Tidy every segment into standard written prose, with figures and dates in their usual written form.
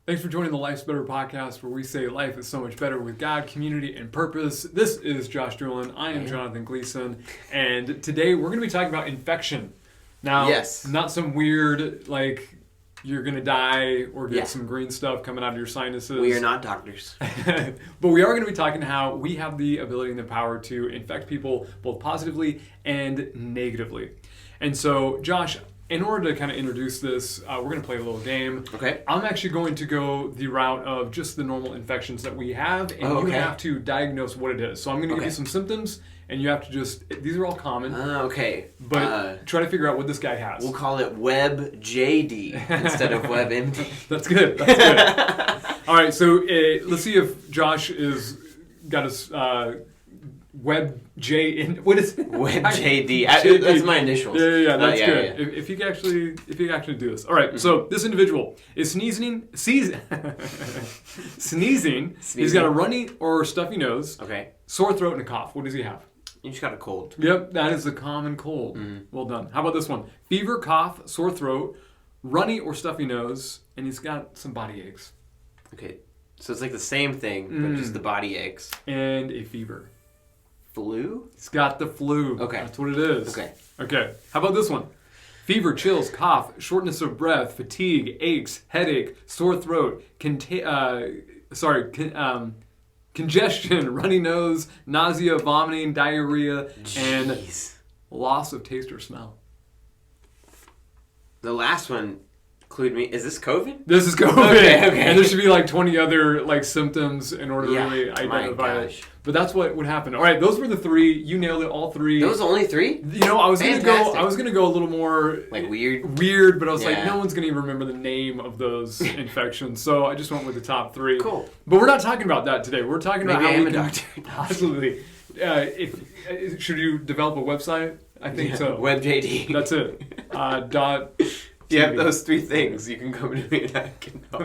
Thanks for joining the Life's Better podcast, where we say life is so much better with God, community, and purpose. This is Josh Doolin. I am Jonathan Gleason, and today we're going to be talking about infection. Now, not some weird, like, you're going to die or get some green stuff coming out of your sinuses. We are not doctors. But we are going to be talking how we have the ability and the power to infect people both positively and negatively. And so, Josh, in order to kind of introduce this, we're going to play a little game. Okay. I'm actually going to go the route of just the normal infections that we have, and you have to diagnose what it is. So I'm going to give you some symptoms, and you have to just, these are all common. But try to figure out what this guy has. We'll call it WebJD instead of WebMD. That's good. That's good. All right, so let's see if Josh is got his what is it? WebJD. That's my initials. Yeah, that's good. Yeah. If you can actually do this. All right, so this individual is sneezing. He's got a runny or stuffy nose. Okay. Sore throat and a cough. What does he have? You just got a cold. Yep, that is a common cold. Well done. How about this one? Fever, cough, sore throat, runny or stuffy nose, and he's got some body aches. Okay, so it's like the same thing, but just the body aches. And a fever. Flu? He's got the flu. Okay. That's what it is. Okay. How about this one? Fever, chills, cough, shortness of breath, fatigue, aches, headache, sore throat, congestion, runny nose, nausea, vomiting, diarrhea, and loss of taste or smell. The last one include me. Is this COVID? This is COVID. Okay. And there should be like 20 other like symptoms in order to really identify it. But that's what would happen. All right, those were the three. You nailed it, all three. Those only three? You know, I was gonna go a little more like weird, but I was like, no one's gonna even remember the name of those infections, so I just went with the top three. Cool. But we're not talking about that today. We're talking about how we can. Doctor. Absolutely. Should you develop a website? I think so. WebJD. That's it. You have those three things. You can come to me and I can help.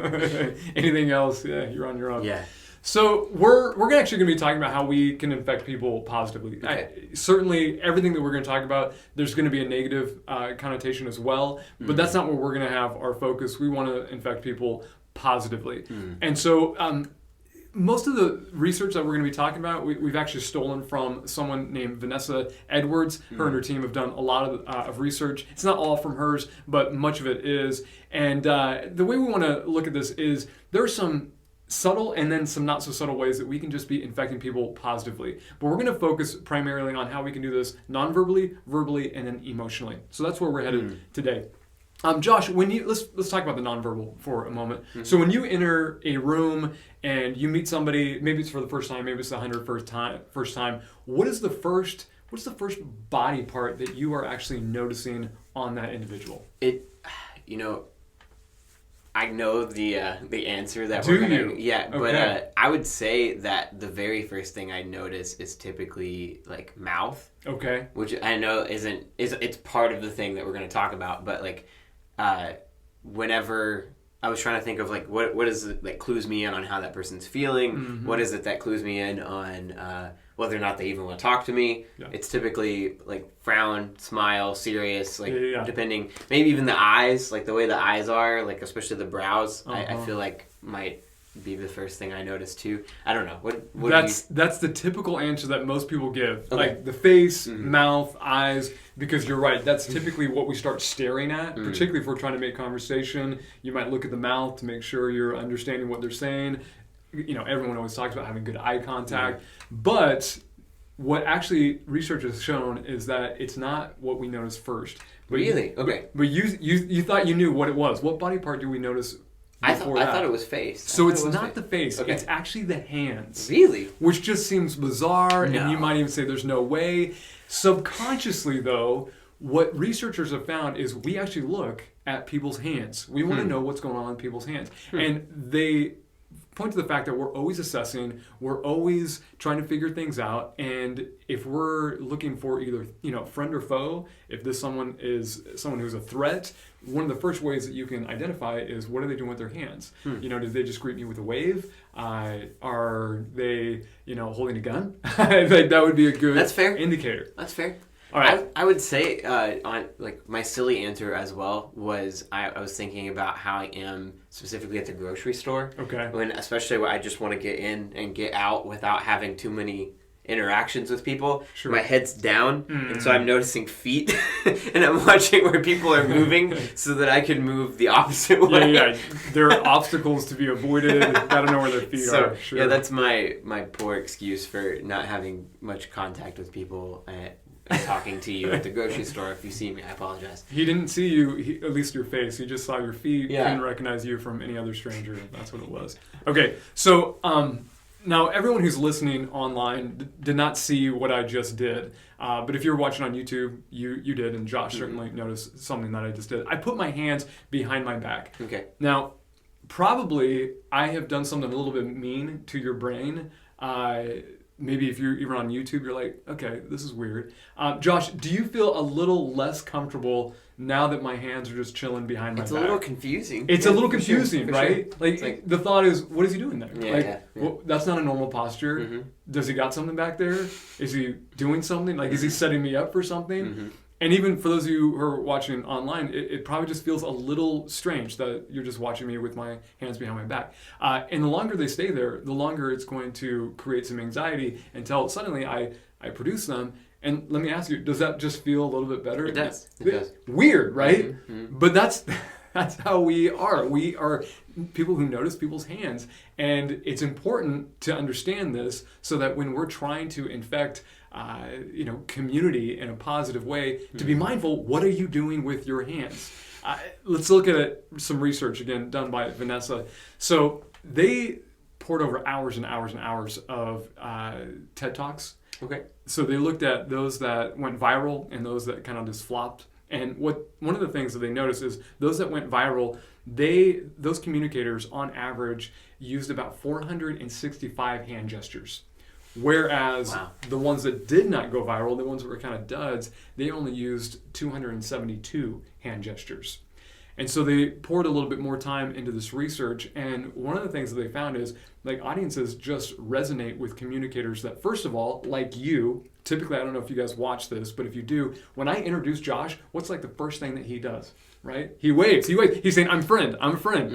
Anything else? Yeah, you're on your own. Yeah. So we're actually going to be talking about how we can infect people positively. Okay. Certainly, everything that we're going to talk about, there's going to be a negative connotation as well. But that's not where we're going to have our focus. We want to infect people positively. And so most of the research that we're going to be talking about, we've actually stolen from someone named Vanessa Edwards. Her and her team have done a lot of research. It's not all from hers, but much of it is. And the way we want to look at this is there are some subtle and then some not so subtle ways that we can just be infecting people positively. But we're going to focus primarily on how we can do this non-verbally, verbally, and then emotionally. So that's where we're headed today. Josh, let's talk about the nonverbal for a moment. So when you enter a room and you meet somebody, maybe it's for the first time, maybe it's the 101st time, what's the first body part that you are actually noticing on that individual? I know the answer that we're going to... Yeah, but I would say that the very first thing I notice is typically like mouth. Okay. Which I know it's part of the thing that we're going to talk about, but like whenever I was trying to think of like what is it that clues me in on how that person's feeling, what is it that clues me in on whether or not they even want to talk to me. It's typically like frown, smile, serious, like depending, maybe even the eyes, like the way the eyes are, like especially the brows, I feel like might be the first thing I notice too. I don't know. That's the typical answer that most people give. Like the face, mouth, eyes, because you're right. That's typically what we start staring at, particularly if we're trying to make conversation. You might look at the mouth to make sure you're understanding what they're saying. You know, everyone always talks about having good eye contact, but what actually research has shown is that it's not what we notice first. But really? Okay. But you thought you knew what it was. What body part do we notice before that? I thought it was face. So it's not the face. Okay. It's actually the hands. Really? Which just seems bizarre, and you might even say there's no way. Subconsciously, though, what researchers have found is we actually look at people's hands. We want to know what's going on in people's hands. And they point to the fact that we're always assessing, we're always trying to figure things out, and if we're looking for either friend or foe, if this someone is someone who's a threat, one of the first ways that you can identify is what are they doing with their hands. Did they just greet me with a wave? Are they holding a gun? Like that would be a good That's fair. indicator. That's fair. All right. I would say on like my silly answer as well was I was thinking about how I am specifically at the grocery store. Okay. Especially when I just want to get in and get out without having too many interactions with people. Sure. My head's down, and so I'm noticing feet, and I'm watching where people are moving so that I can move the opposite way. Yeah. There are obstacles to be avoided. Gotta know where their feet are. Sure. Yeah, that's my poor excuse for not having much contact with people and talking to you at the grocery store. If you see me, I apologize. He didn't see you, at least your face. He just saw your feet. Yeah. Couldn't recognize you from any other stranger. That's what it was. Okay, so now everyone who's listening online did not see what I just did. But if you're watching on YouTube, you did, and Josh certainly noticed something that I just did. I put my hands behind my back. Okay. Now, probably I have done something a little bit mean to your brain. Maybe if you're even on YouTube, you're like, okay, this is weird. Josh, do you feel a little less comfortable now that my hands are just chilling behind my back? It's a little confusing. It's a little confusing, for right? Sure. Like the thought is, what is he doing there? Yeah. Well, that's not a normal posture. Mm-hmm. Does he got something back there? Is he doing something? Like, is he setting me up for something? Mm-hmm. And even for those of you who are watching online, it probably just feels a little strange that you're just watching me with my hands behind my back. And the longer they stay there, the longer it's going to create some anxiety until suddenly I produce them. And let me ask you, does that just feel a little bit better? It does. It does. Weird, right? Mm-hmm. But that's how we are. We are people who notice people's hands. And it's important to understand this so that when we're trying to infect community in a positive way, to be mindful, what are you doing with your hands? Let's look at some research, again, done by Vanessa. So they poured over hours and hours and hours of TED Talks. Okay. So they looked at those that went viral and those that kind of just flopped. And one of the things that they noticed is those that went viral, those communicators on average used about 465 hand gestures. Whereas the ones that did not go viral, the ones that were kind of duds, they only used 272 hand gestures. And so they poured a little bit more time into this research. And one of the things that they found is like audiences just resonate with communicators that, first of all, like you, typically, I don't know if you guys watch this, but if you do, when I introduce Josh, what's like the first thing that he does? Right? He waves. He's saying, I'm a friend.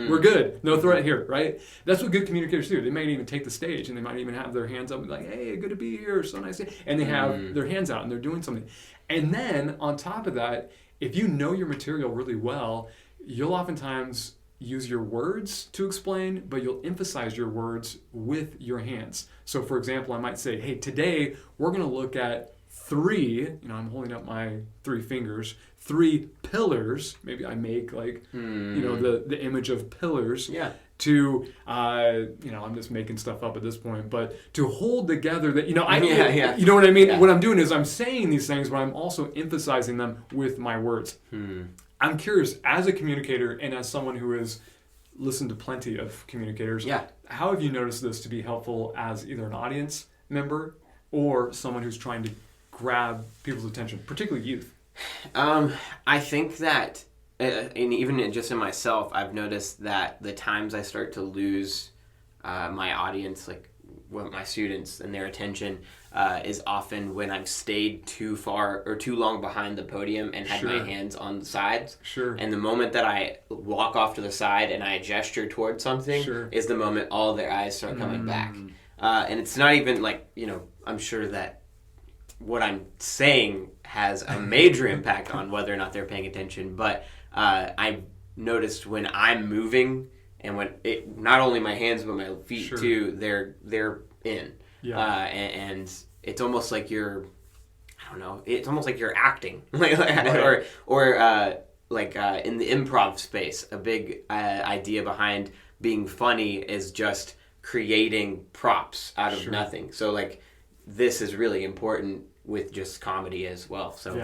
We're good. No threat here, right? That's what good communicators do. They might even take the stage and they might even have their hands up and be like, hey, good to be here. So nice. And they have their hands out and they're doing something. And then on top of that, if you know your material really well, you'll oftentimes use your words to explain, but you'll emphasize your words with your hands. So for example, I might say, hey, today we're going to look at 3, I'm holding up my 3 fingers, 3 pillars. Maybe I make like, the image of pillars to, I'm just making stuff up at this point, but to hold together that, you know what I mean? Yeah. What I'm doing is I'm saying these things, but I'm also emphasizing them with my words. I'm curious, as a communicator and as someone who has listened to plenty of communicators, how have you noticed this to be helpful as either an audience member or someone who's trying to grab people's attention, particularly youth? I think that, and even just in myself, I've noticed that the times I start to lose my audience, like my students and their attention, is often when I've stayed too far or too long behind the podium and had my hands on the sides. Sure. And the moment that I walk off to the side and I gesture towards something is the moment all their eyes start coming back. And it's not even like, I'm sure that what I'm saying has a major impact on whether or not they're paying attention. But I've noticed when I'm moving and when not only my hands but my feet too, they're in. Yeah. And it's almost like you're, it's almost like you're acting, or in the improv space, a big idea behind being funny is just creating props out of nothing. So like this is really important with just comedy as well. So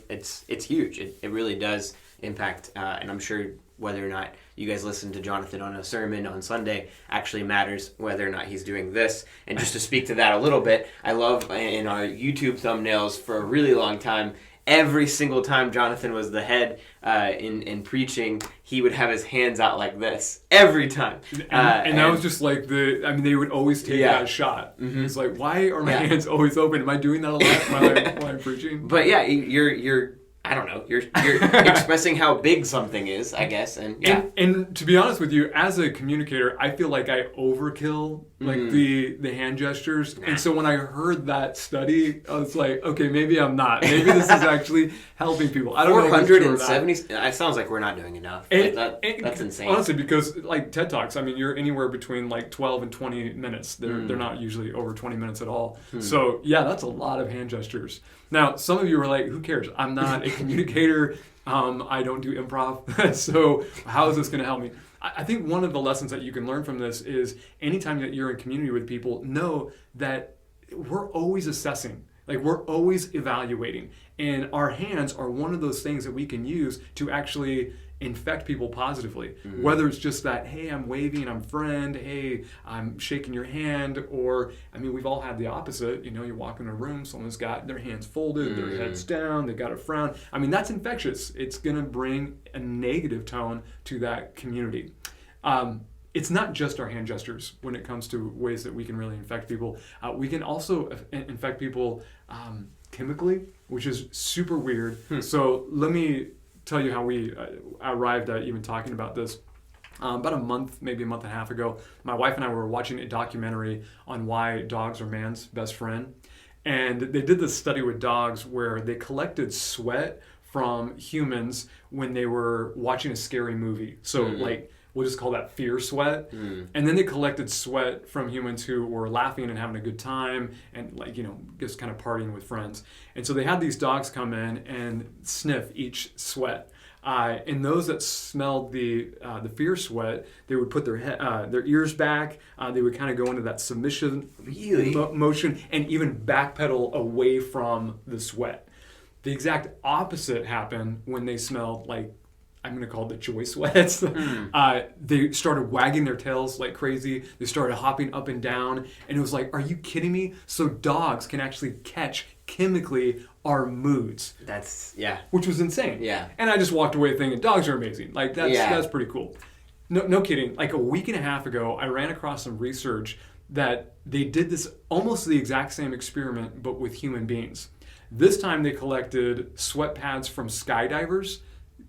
it's huge. It really does impact, and I'm sure whether or not you guys listen to Jonathan on a sermon on Sunday actually matters whether or not he's doing this. And just to speak to that a little bit, I love in our YouTube thumbnails for a really long time, every single time Jonathan was the head in preaching, he would have his hands out like this every time. And that was just like they would always take that shot. Mm-hmm. It's like, why are my hands always open? Am I doing that a lot while I'm preaching? But yeah, you're I don't know. You're expressing how big something is, I guess, and to be honest with you, as a communicator, I feel like I overkill like the hand gestures, and so when I heard that study, I was like, okay, maybe I'm not. Maybe this is actually helping people. I don't know. 470. It sounds like we're not doing enough. That's insane. Honestly, because like TED Talks, I mean, you're anywhere between like 12 and 20 minutes. They're not usually over 20 minutes at all. So yeah, that's a lot of hand gestures. Now, some of you are like, who cares? I'm not a communicator. I don't do improv. So how is this going to help me? I think one of the lessons that you can learn from this is anytime that you're in community with people, know that we're always assessing. Like, we're always evaluating. And our hands are one of those things that we can use to actually infect people positively. Mm-hmm. Whether it's just that, hey, I'm waving, I'm friend, hey, I'm shaking your hand, or, I mean, we've all had the opposite. You know, you walk in a room, someone's got their hands folded, their heads down, they've got a frown. I mean, that's infectious. It's going to bring a negative tone to that community. It's not just our hand gestures when it comes to ways that we can really infect people. We can also infect people chemically, which is super weird. So let me tell you how we arrived at even talking about this. About a month, maybe a month and a half ago, my wife and I were watching a documentary on why dogs are man's best friend. And they did this study with dogs where they collected sweat from humans when they were watching a scary movie. So like, we'll just call that fear sweat. And then they collected sweat from humans who were laughing and having a good time and, like, you know, just kind of partying with friends. And so they had these dogs come in and sniff each sweat. And those that smelled the fear sweat, they would put their ears back. They would kind of go into that submission motion and even backpedal away from the sweat. The exact opposite happened when they smelled, like, I'm going to call it the joy sweats. They started wagging their tails like crazy. They started hopping up and down. And it was like, are you kidding me? So dogs can actually catch chemically our moods. Which was insane. Yeah. And I just walked away thinking, dogs are amazing. Like, that's pretty cool. No kidding. Like a week and a half ago, I ran across some research that they did this almost the exact same experiment, but with human beings. This time they collected sweat pads from skydivers.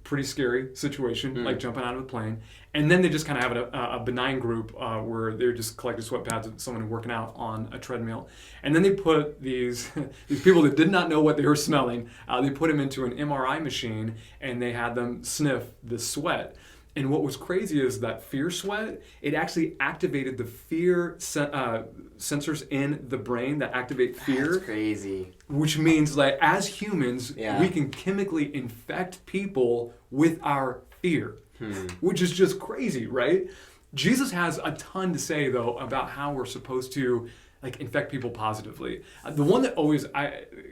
Pretty scary situation, like jumping out of a plane. And then they just kind of have a benign group where they're just collecting sweat pads with someone working out on a treadmill. And then they put these people that did not know what they were smelling, they put them into an MRI machine and they had them sniff the sweat. And what was crazy is that fear sweat, it actually activated the fear sensors in the brain that activate fear. That's crazy. Which means, like, as humans, we can chemically infect people with our fear, which is just crazy, right? Jesus has a ton to say, though, about how we're supposed to, like, infect people positively. The one that always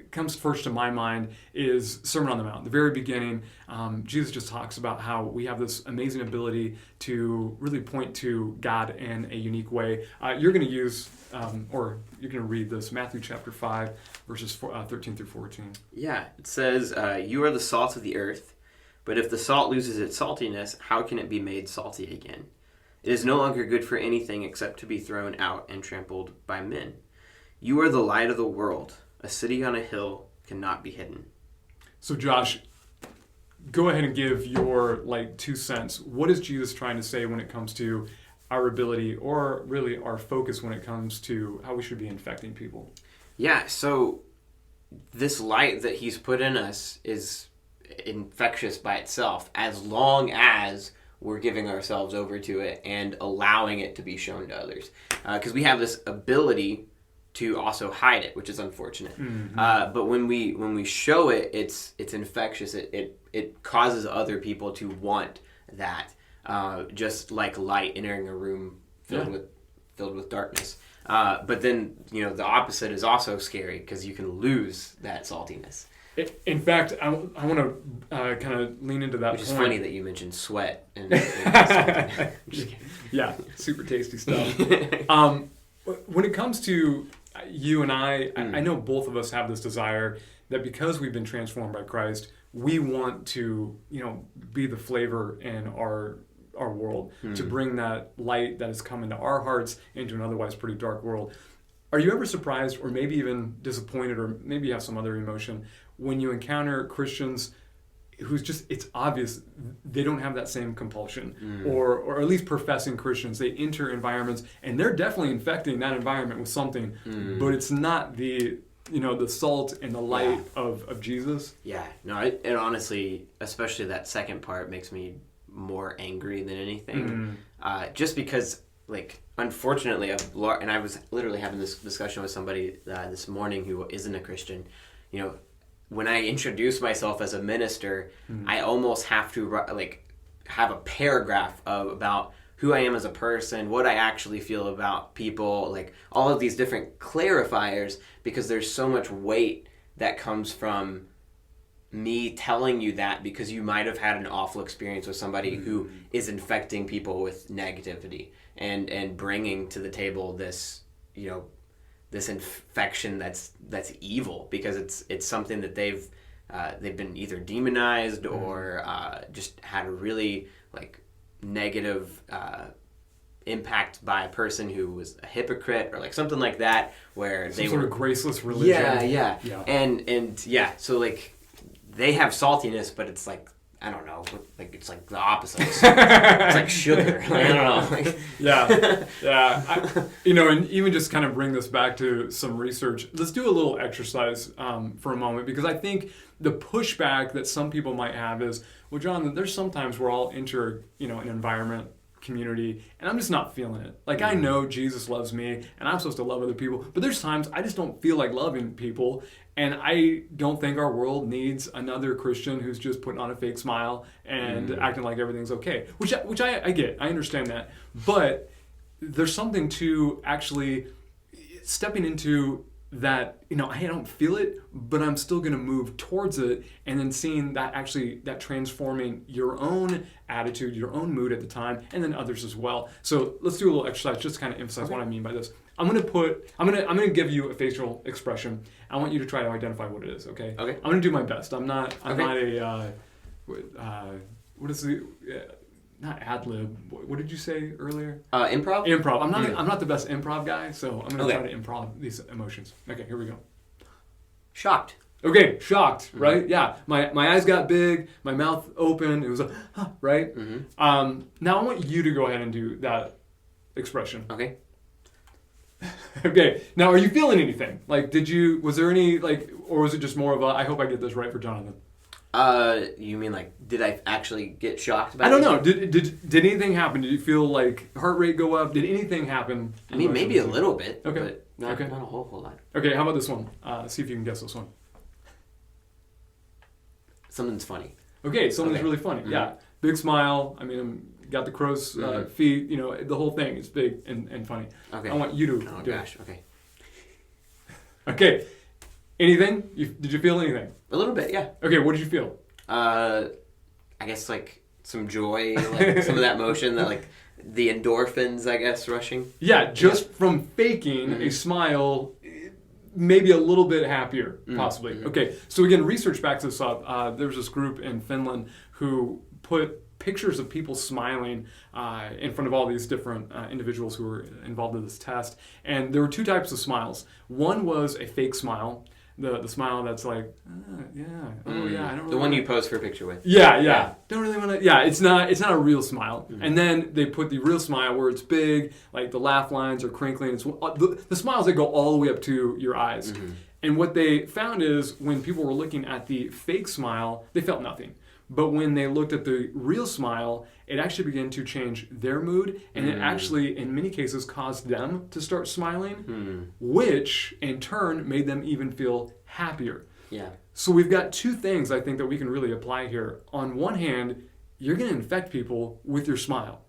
comes first to my mind is Sermon on the Mount. The very beginning, Jesus just talks about how we have this amazing ability to really point to God in a unique way. You're going to use, or you're going to read this, Matthew chapter 5, verses 13 through 14. Yeah, it says, you are the salt of the earth, but if the salt loses its saltiness, how can it be made salty again? It is no longer good for anything except to be thrown out and trampled by men. You are the light of the world. A city on a hill cannot be hidden. So Josh, go ahead and give your 2 cents. What is Jesus trying to say when it comes to our ability, or really our focus when it comes to how we should be infecting people? Yeah, so this light that he's put in us is infectious by itself, as long as we're giving ourselves over to it and allowing it to be shown to others. Because we have this ability to also hide it, which is unfortunate. But when we show it, it's infectious. It causes other people to want that, just like light entering a room filled with darkness. But then, the opposite is also scary, because you can lose that saltiness. In fact, I want to kind of lean into that Which point. is funny that you mentioned sweat. Yeah, super tasty stuff. When it comes to you and I know both of us have this desire that because we've been transformed by Christ, we want to, be the flavor in our world, to bring that light that has come into our hearts into an otherwise pretty dark world. Are you ever surprised or maybe even disappointed or maybe you have some other emotion when you encounter Christians who's just, it's obvious they don't have that same compulsion, or at least professing Christians, they enter environments and they're definitely infecting that environment with something, but it's not the salt and the light of Jesus. Yeah, no, it honestly, especially that second part, makes me more angry than anything. Just because, like, unfortunately, and I was literally having this discussion with somebody this morning who isn't a Christian. When I introduce myself as a minister, I almost have to have a paragraph about who I am as a person, what I actually feel about people, like all of these different clarifiers, because there's so much weight that comes from me telling you that because you might have had an awful experience with somebody who is infecting people with negativity and bringing to the table this, this infection that's evil, because it's something that they've been either demonized or just had a really negative impact by a person who was a hypocrite or something like that, where they were graceless religion. Yeah. And so they have saltiness, but it's I don't know, it's the opposite. It's like sugar. I don't know. Yeah. And even just kind of bring this back to some research. Let's do a little exercise for a moment, because I think the pushback that some people might have is, well, John, there's sometimes where I'll enter, an environment, community, and I'm just not feeling it. I know Jesus loves me, and I'm supposed to love other people, but there's times I just don't feel like loving people. And I don't think our world needs another Christian who's just putting on a fake smile and acting like everything's okay, which I get. I understand that. But there's something to actually stepping into that, I don't feel it, but I'm still going to move towards it, and then seeing that transforming your own attitude, your own mood at the time, and then others as well. So let's do a little exercise just to kind of emphasize what I mean by this. I'm gonna give you a facial expression. I want you to try to identify what it is. Okay. Okay. I'm gonna do my best. I'm not a what is the not ad lib. What did you say earlier? Improv. Improv. I'm not the best improv guy, so I'm gonna try to improv these emotions. Okay, here we go. Shocked. Okay, shocked. Right? Yeah. My eyes got big. My mouth opened. It was right. Now I want you to go ahead and do that expression. Okay. Okay, now are you feeling anything? Was there any, or was it just more of I hope I get this right for Jonathan? You mean did I actually get shocked about it? I don't know. Did anything happen? Did you feel heart rate go up? Did anything happen? I mean, maybe a little bit. Okay. But not a whole lot. Okay, how about this one? See if you can guess this one. Something's funny. Okay, something's really funny. Yeah. Big smile. I mean, got the crow's feet, the whole thing is big and funny. Okay. I want you to do it. Okay. Okay. Anything? Did you feel anything? A little bit, yeah. Okay, what did you feel? I guess some joy, some of that motion, that the endorphins, I guess, rushing. Yeah, just from faking a smile, maybe a little bit happier, possibly. Okay, so again, research backs this up. There was this group in Finland who put pictures of people smiling in front of all these different individuals who were involved in this test. And there were two types of smiles. One was a fake smile, the smile that's I don't really the one you pose for a picture with. Yeah. Don't really want to. Yeah, it's not a real smile. And then they put the real smile where it's big, the laugh lines are crinkling. It's the smiles that go all the way up to your eyes. And what they found is when people were looking at the fake smile, they felt nothing. But when they looked at the real smile, it actually began to change their mood, and it actually, in many cases, caused them to start smiling, which in turn made them even feel happier. Yeah. So we've got two things I think that we can really apply here. On one hand, you're going to infect people with your smile.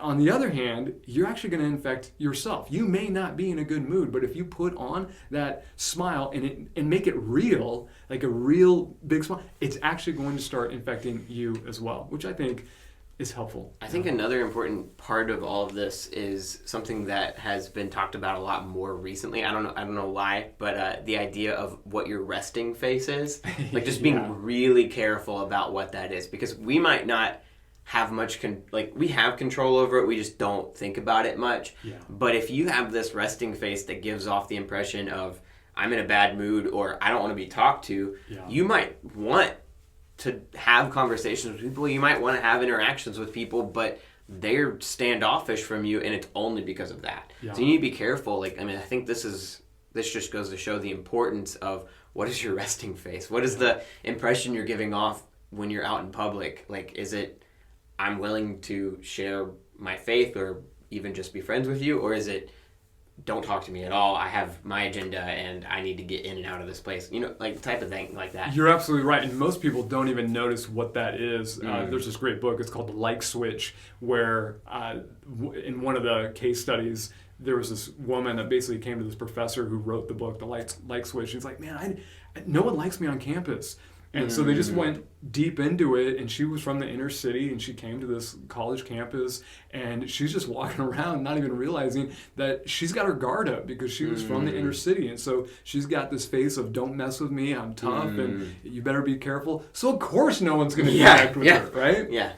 On the other hand, you're actually going to infect yourself. You may not be in a good mood, but if you put on that smile and make it real, like a real big smile, it's actually going to start infecting you as well, which I think is helpful. I think another important part of all of this is something that has been talked about a lot more recently. I don't know why, but the idea of what your resting face is, like just being really careful about what that is, because we might not have much we have control over it, we just don't think about it much. But if you have this resting face that gives off the impression of I'm in a bad mood or I don't want to be talked to, you might want to have conversations with people, you might want to have interactions with people, but they're standoffish from you, and it's only because of that. So you need to be careful. I think this just goes to show the importance of what is your resting face? What is the impression you're giving off when you're out in public? Is it I'm willing to share my faith or even just be friends with you, or is it don't talk to me at all, I have my agenda and I need to get in and out of this place, type of thing like that. You're absolutely right, and most people don't even notice what that is. There's this great book, it's called The Like Switch, where in one of the case studies, there was this woman that basically came to this professor who wrote the book, The Like Switch. She's like, man, no one likes me on campus. And so they just went deep into it, and she was from the inner city, and she came to this college campus, and she's just walking around not even realizing that she's got her guard up because she was from the inner city. And so she's got this face of don't mess with me, I'm tough, and you better be careful. So of course no one's going to connect with her, right? Yeah.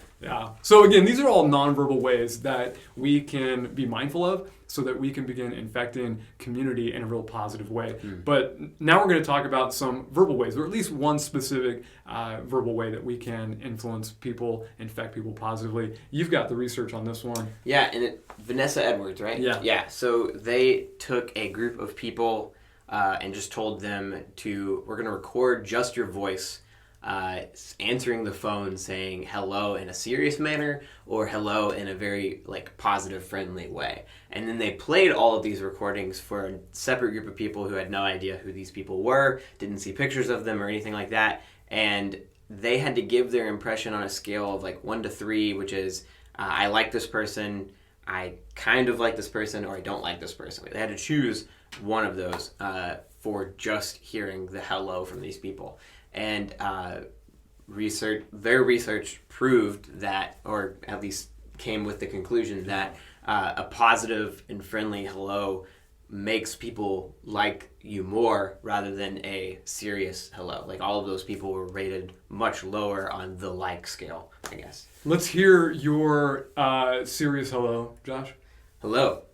So again, these are all nonverbal ways that we can be mindful of so that we can begin infecting community in a real positive way. But now we're going to talk about some verbal ways, or at least one specific verbal way that we can influence people, infect people positively. You've got the research on this one. Yeah, and Vanessa Edwards, right? Yeah. So they took a group of people and just told them we're going to record just your voice answering the phone saying hello in a serious manner or hello in a very positive, friendly way. And then they played all of these recordings for a separate group of people who had no idea who these people were, didn't see pictures of them or anything like that. And they had to give their impression on a scale of 1 to 3, which is I like this person, I kind of like this person, or I don't like this person. They had to choose one of those for just hearing the hello from these people. And their research proved that, or at least came with the conclusion that a positive and friendly hello makes people like you more rather than a serious hello. All of those people were rated much lower on the like scale, I guess. Let's hear your serious hello, Josh. Hello.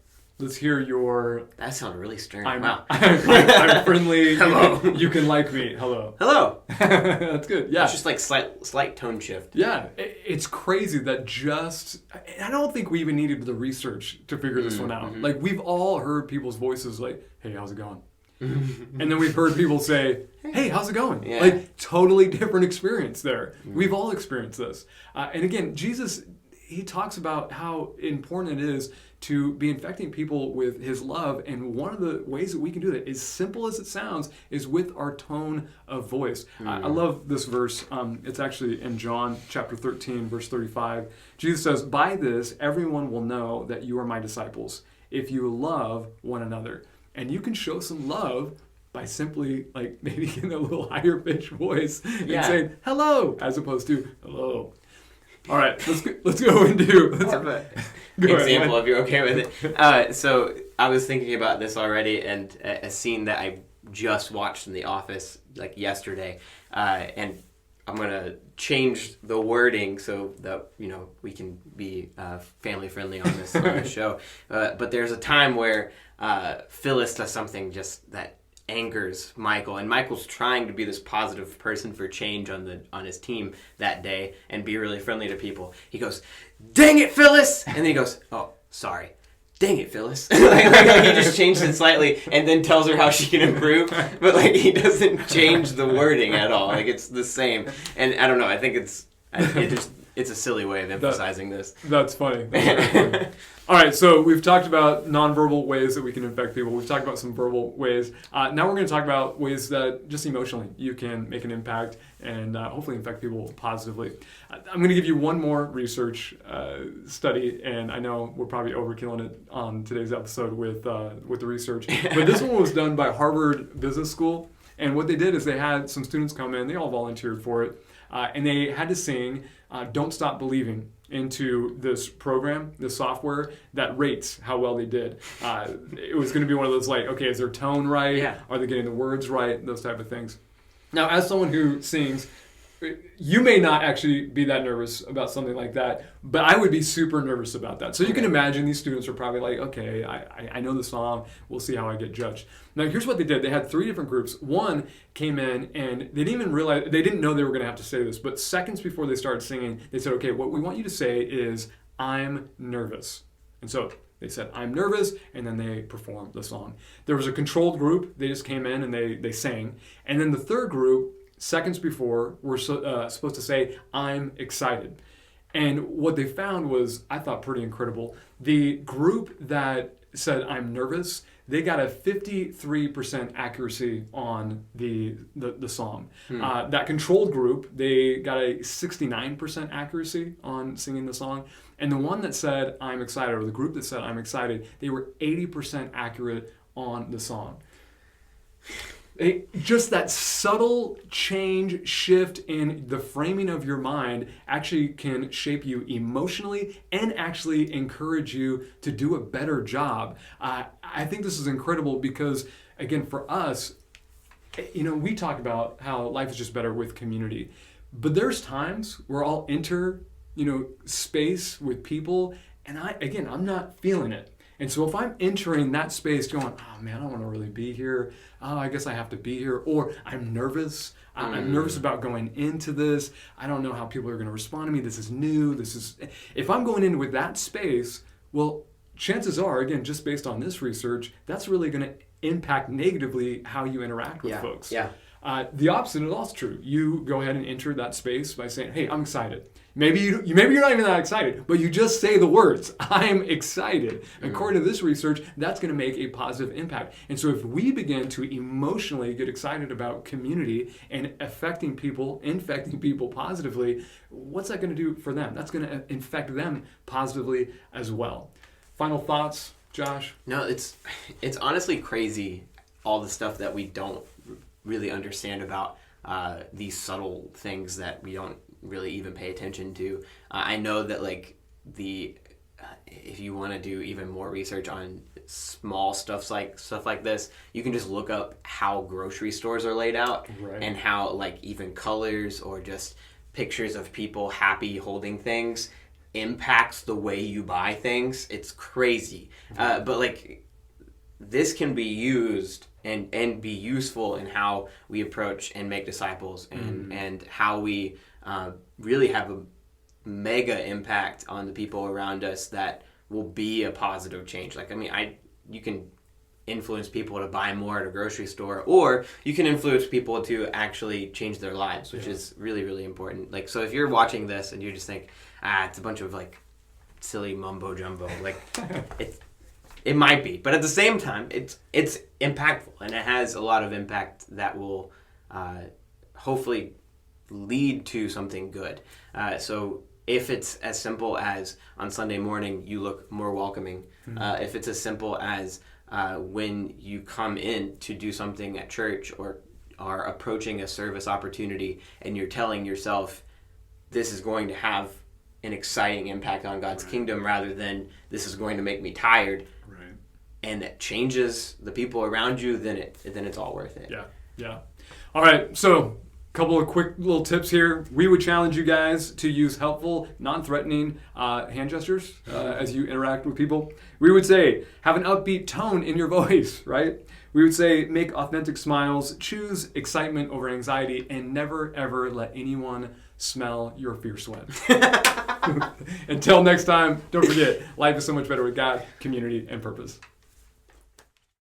Let's hear your... That sounded really stern. Wow. I'm friendly. Hello. You can like me. Hello. Hello. That's good. Yeah. It's just slight tone shift. Yeah. It's crazy that I don't think we even needed the research to figure this one out. We've all heard people's voices hey, how's it going? And then we've heard people say, hey, how's it going? Yeah. Totally different experience there. We've all experienced this. And again, Jesus, he talks about how important it is to be infecting people with his love, and one of the ways that we can do that, as simple as it sounds, is with our tone of voice. I love this verse. It's actually in John chapter 13, verse 35. Jesus says, by this, everyone will know that you are my disciples, if you love one another. And you can show some love by simply maybe in a little higher pitched voice and saying hello as opposed to hello. All right, let's go into example if you're okay with it. So I was thinking about this already, and a scene that I just watched in The Office yesterday, and I'm gonna change the wording so that we can be family friendly on this show. But there's a time where Phyllis does something just that angers Michael, and Michael's trying to be this positive person for change on his team that day and be really friendly to people. He goes, "Dang it, Phyllis!" And then he goes, "Oh, sorry. Dang it, Phyllis." He just changed it slightly and then tells her how she can improve, but he doesn't change the wording at all. It's the same. And I don't know, I think it's a silly way of emphasizing this. That's funny. That's very funny. All right, so we've talked about nonverbal ways that we can infect people. We've talked about some verbal ways. Now we're going to talk about ways that just emotionally you can make an impact and hopefully infect people positively. I'm going to give you one more research study, and I know we're probably overkilling it on today's episode with the research, but this one was done by Harvard Business School, and what they did is they had some students come in. They all volunteered for it, and they had to sing "Don't Stop Believing" into this program, this software that rates how well they did. It was going to be one of those like, okay, is their tone right? Yeah. Are they getting the words right? Those type of things. Now, as someone who sings, you may not actually be that nervous about something like that, but I would be super nervous about that. So you can imagine these students are probably like, okay, I know the song. We'll see how I get judged. Now, here's what they did. They had 3 different groups. One came in and they didn't even realize, they didn't know they were going to have to say this, but seconds before they started singing, they said, okay, what we want you to say is, I'm nervous. And so they said, I'm nervous, and then they performed the song. There was a controlled group. They just came in and they sang. And then the third group, seconds before, were supposed to say, I'm excited. And what they found was, I thought, pretty incredible. The group that said, I'm nervous, they got a 53% accuracy on the song. That controlled group, they got a 69% accuracy on singing the song. And the one that said, I'm excited, or the group that said, I'm excited, they were 80% accurate on the song. Just that subtle change, shift in the framing of your mind actually can shape you emotionally and actually encourage you to do a better job. I think this is incredible because, again, for us, we talk about how life is just better with community. But there's times where I'll enter, space with people, and I'm not feeling it. And so if I'm entering that space going, oh man, I don't want to really be here. Oh, I guess I have to be here. Or I'm nervous. I'm nervous about going into this. I don't know how people are going to respond to me. This is new. If I'm going in with that space, well, chances are, again, just based on this research, that's really going to impact negatively how you interact with folks. Yeah. The opposite is also true. You go ahead and enter that space by saying, hey, I'm excited. Maybe you're not even that excited, but you just say the words, I'm excited. According to this research, that's going to make a positive impact. And so if we begin to emotionally get excited about community and infecting people positively, what's that going to do for them? That's going to infect them positively as well. Final thoughts, Josh? No, it's honestly crazy, all the stuff that we don't really understand about these subtle things that we don't really even pay attention to. I know that if you want to do even more research on small stuff like this, you can just look up how grocery stores are laid out, right, and how even colors or just pictures of people happy holding things impacts the way you buy things. It's crazy. But this can be used and be useful in how we approach and make disciples and how we really have a mega impact on the people around us that will be a positive change. You can influence people to buy more at a grocery store, or you can influence people to actually change their lives, which is really, really important. So if you're watching this and you just think, it's a bunch of silly mumbo jumbo, it might be, but at the same time, it's impactful, and it has a lot of impact that will hopefully lead to something good. So if it's as simple as on Sunday morning you look more welcoming, if it's as simple as when you come in to do something at church or are approaching a service opportunity and you're telling yourself, this is going to have an exciting impact on God's kingdom rather than this is going to make me tired, and it changes the people around you, then it's all worth it. Yeah. All right, so couple of quick little tips here. We would challenge you guys to use helpful, non-threatening hand gestures as you interact with people. We would say, have an upbeat tone in your voice, right? We would say, make authentic smiles, choose excitement over anxiety, and never, ever let anyone smell your fierce sweat. Until next time, don't forget, life is so much better with God, community, and purpose.